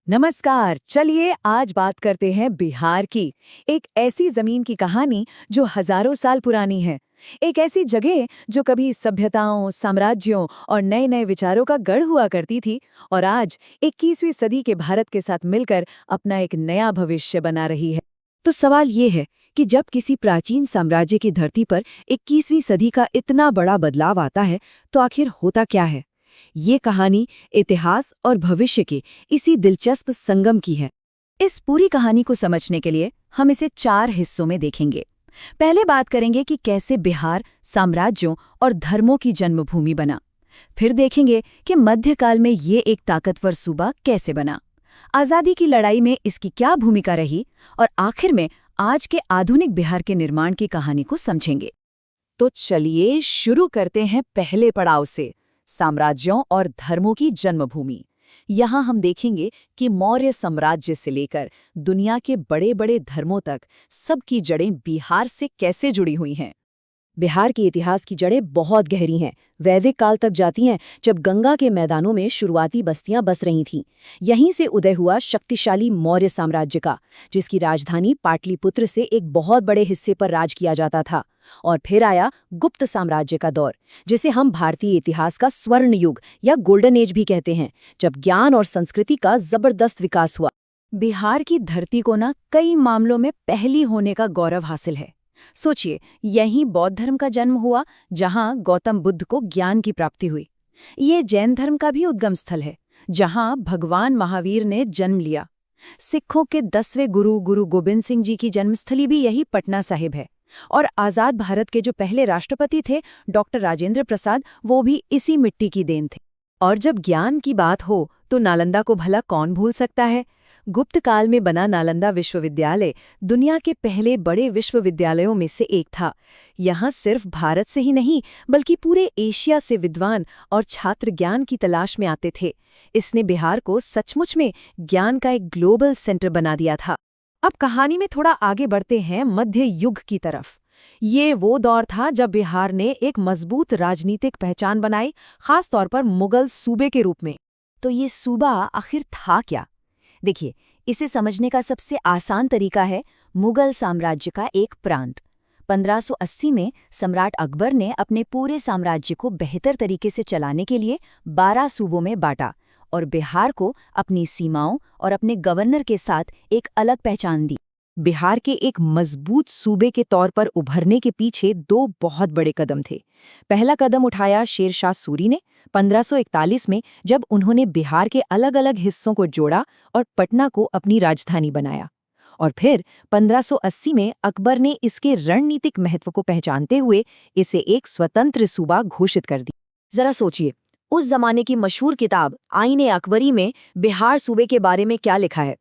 नमस्कार। चलिए आज बात करते हैं बिहार की। एक ऐसी जमीन की कहानी जो हजारों साल पुरानी है। एक ऐसी जगह जो कभी सभ्यताओं, साम्राज्यों और नए नए विचारों का गढ़ हुआ करती थी और आज 21वीं सदी के भारत के साथ मिलकर अपना एक नया भविष्य बना रही है। तो सवाल ये है कि जब किसी प्राचीन साम्राज्य की धरती पर 21वीं सदी का इतना बड़ा बदलाव आता है तो आखिर होता क्या है। ये कहानी इतिहास और भविष्य के इसी दिलचस्प संगम की है। इस पूरी कहानी को समझने के लिए हम इसे 4 हिस्सों में देखेंगे। पहले बात करेंगे कि कैसे बिहार साम्राज्यों और धर्मों की जन्मभूमि बना। फिर देखेंगे कि मध्यकाल में ये एक ताकतवर सूबा कैसे बना, आज़ादी की लड़ाई में इसकी क्या भूमिका रही और आखिर में आज के आधुनिक बिहार के निर्माण की कहानी को समझेंगे। तो चलिए शुरू करते हैं पहले पड़ाव से, साम्राज्यों और धर्मों की जन्मभूमि। यहाँ हम देखेंगे कि मौर्य साम्राज्य से लेकर दुनिया के बड़े बड़े धर्मों तक सबकी जड़ें बिहार से कैसे जुड़ी हुई हैं। बिहार के इतिहास की जड़ें बहुत गहरी हैं। वैदिक काल तक जाती हैं, जब गंगा के मैदानों में शुरुआती बस्तियां बस रही थीं। यहीं से उदय हुआ शक्तिशाली मौर्य साम्राज्य का, जिसकी राजधानी पाटलिपुत्र से एक बहुत बड़े हिस्से पर राज किया जाता था। और फिर आया गुप्त साम्राज्य का दौर, जिसे हम भारतीय इतिहास का स्वर्ण युग या गोल्डन एज भी कहते हैं, जब ज्ञान और संस्कृति का जबरदस्त विकास हुआ। बिहार की धरती को कई मामलों में पहली होने का गौरव हासिल है। सोचिए, यहीं बौद्ध धर्म का जन्म हुआ, जहां गौतम बुद्ध को ज्ञान की प्राप्ति हुई। ये जैन धर्म का भी उद्गम स्थल है, जहां भगवान महावीर ने जन्म लिया। सिखों के 10वें गुरु गुरु गोबिंद सिंह जी की जन्मस्थली भी यही पटना साहिब है। और आज़ाद भारत के जो पहले राष्ट्रपति थे, डॉक्टर राजेंद्र प्रसाद, वो भी इसी मिट्टी की देन थे। और जब ज्ञान की बात हो तो नालंदा को भला कौन भूल सकता है। गुप्त काल में बना नालंदा विश्वविद्यालय दुनिया के पहले बड़े विश्वविद्यालयों में से एक था। यहाँ सिर्फ भारत से ही नहीं, बल्कि पूरे एशिया से विद्वान और छात्र ज्ञान की तलाश में आते थे। इसने बिहार को सचमुच में ज्ञान का एक ग्लोबल सेंटर बना दिया था। अब कहानी में थोड़ा आगे बढ़ते हैं मध्य युग की तरफ। ये वो दौर था जब बिहार ने एक मजबूत राजनीतिक पहचान बनाई, खास तौर पर मुगल सूबे के रूप में। तो ये सूबा आखिर था क्या? देखिए, इसे समझने का सबसे आसान तरीका है मुगल साम्राज्य का एक प्रांत। 1580 में सम्राट अकबर ने अपने पूरे साम्राज्य को बेहतर तरीके से चलाने के लिए 12 सूबों में बांटा और बिहार को अपनी सीमाओं और अपने गवर्नर के साथ एक अलग पहचान दी। बिहार के एक मजबूत सूबे के तौर पर उभरने के पीछे 2 बहुत बड़े कदम थे। पहला कदम उठाया शेर शाह सूरी ने 1541 में, जब उन्होंने बिहार के अलग अलग हिस्सों को जोड़ा और पटना को अपनी राजधानी बनाया। और फिर 1580 में अकबर ने इसके रणनीतिक महत्व को पहचानते हुए इसे एक स्वतंत्र सूबा घोषित कर दी। जरा सोचिए, उस जमाने की मशहूर किताब आईने अकबरी में बिहार सूबे के बारे में क्या लिखा है।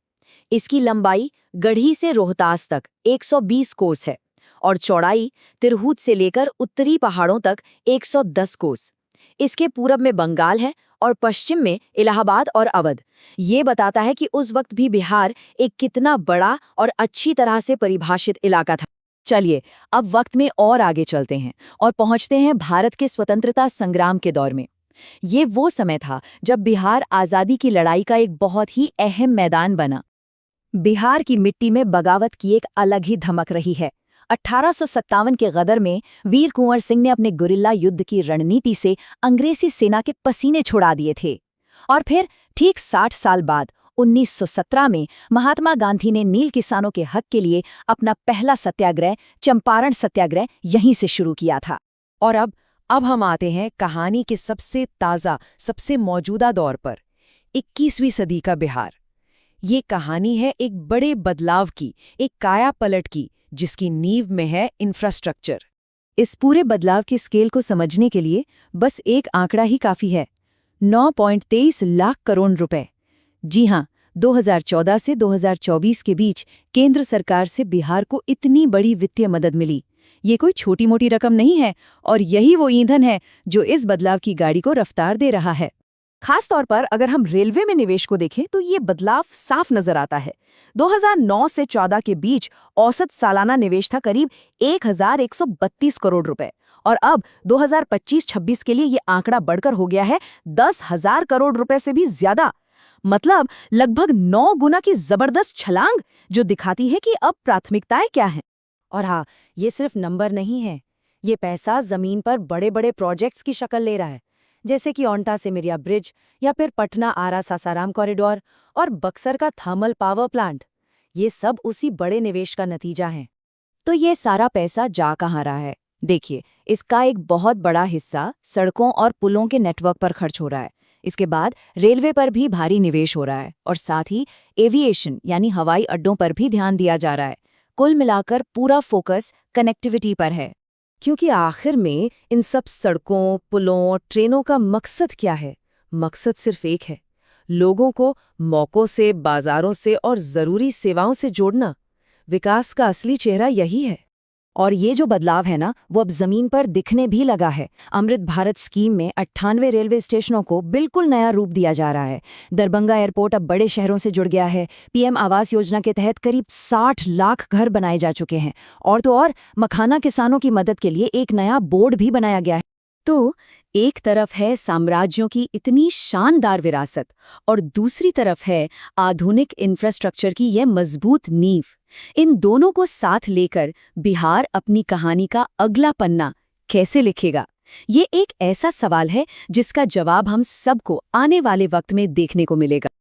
इसकी लंबाई गढ़ी से रोहतास तक 120 कोस है और चौड़ाई तिरहुत से लेकर उत्तरी पहाड़ों तक 110 कोस। इसके पूरब में बंगाल है और पश्चिम में इलाहाबाद और अवध। ये बताता है कि उस वक्त भी बिहार एक कितना बड़ा और अच्छी तरह से परिभाषित इलाका था। चलिए, अब वक्त में और आगे चलते हैं और पहुंचते हैं भारत के स्वतंत्रता संग्राम के दौर में। ये वो समय था जब बिहार आज़ादी की लड़ाई का एक बहुत ही अहम मैदान बना। बिहार की मिट्टी में बगावत की एक अलग ही धमक रही है। 1857 के गदर में वीर कुंवर सिंह ने अपने गुरिल्ला युद्ध की रणनीति से अंग्रेजी सेना के पसीने छुड़ा दिए थे। और फिर ठीक 60 साल बाद 1917 में महात्मा गांधी ने नील किसानों के हक के लिए अपना पहला सत्याग्रह, चंपारण सत्याग्रह, यहीं से शुरू किया था। और अब हम आते हैं कहानी के सबसे ताज़ा, सबसे मौजूदा दौर पर, 21वीं सदी का बिहार। ये कहानी है एक बड़े बदलाव की, एक काया पलट की, जिसकी नींव में है इंफ्रास्ट्रक्चर। इस पूरे बदलाव की स्केल को समझने के लिए बस एक आंकड़ा ही काफी है, 9.23 लाख करोड़ रुपए। जी हाँ, 2014 से 2024 के बीच केंद्र सरकार से बिहार को इतनी बड़ी वित्तीय मदद मिली। ये कोई छोटी मोटी रकम नहीं है और यही वो ईंधन है जो इस बदलाव की गाड़ी को रफ्तार दे रहा है। खास तौर पर अगर हम रेलवे में निवेश को देखें तो ये बदलाव साफ नजर आता है। 2009 से 14 के बीच औसत सालाना निवेश था करीब 1132 करोड़ रुपए और अब 2025-26 के लिए ये आंकड़ा बढ़कर हो गया है 10,000 करोड़ रुपए से भी ज्यादा। मतलब लगभग 9 गुना की जबरदस्त छलांग, जो दिखाती है कि अब प्राथमिकताएं क्या हैं। और हाँ, ये सिर्फ नंबर नहीं है। ये पैसा जमीन पर बड़े बड़े प्रोजेक्ट्स की शक्ल ले रहा है, जैसे कि ओंटा सिमरिया ब्रिज या फिर पटना आरा सासाराम कॉरिडोर और बक्सर का थर्मल पावर प्लांट। ये सब उसी बड़े निवेश का नतीजा है। तो ये सारा पैसा जा कहाँ रहा है? देखिए, इसका एक बहुत बड़ा हिस्सा सड़कों और पुलों के नेटवर्क पर खर्च हो रहा है। इसके बाद रेलवे पर भी भारी निवेश हो रहा है और साथ ही एविएशन यानी हवाई अड्डों पर भी ध्यान दिया जा रहा है। कुल मिलाकर पूरा फोकस कनेक्टिविटी पर है। क्योंकि आखिर में इन सब सड़कों, पुलों, ट्रेनों का मकसद क्या है? मकसद सिर्फ एक है, लोगों को मौकों से, बाजारों से और जरूरी सेवाओं से जोड़ना। विकास का असली चेहरा यही है। और ये जो बदलाव है ना, वो अब जमीन पर दिखने भी लगा है। अमृत भारत स्कीम में 98 रेलवे स्टेशनों को बिल्कुल नया रूप दिया जा रहा है। दरभंगा एयरपोर्ट अब बड़े शहरों से जुड़ गया है। पीएम आवास योजना के तहत करीब 60 लाख घर बनाए जा चुके हैं। और तो और मखाना किसानों की मदद के लिए एक नया बोर्ड भी बनाया गया है। तो एक तरफ है साम्राज्यों की इतनी शानदार विरासत और दूसरी तरफ है आधुनिक इंफ्रास्ट्रक्चर की यह मजबूत नींव। इन दोनों को साथ लेकर बिहार अपनी कहानी का अगला पन्ना कैसे लिखेगा? ये एक ऐसा सवाल है जिसका जवाब हम सबको आने वाले वक्त में देखने को मिलेगा।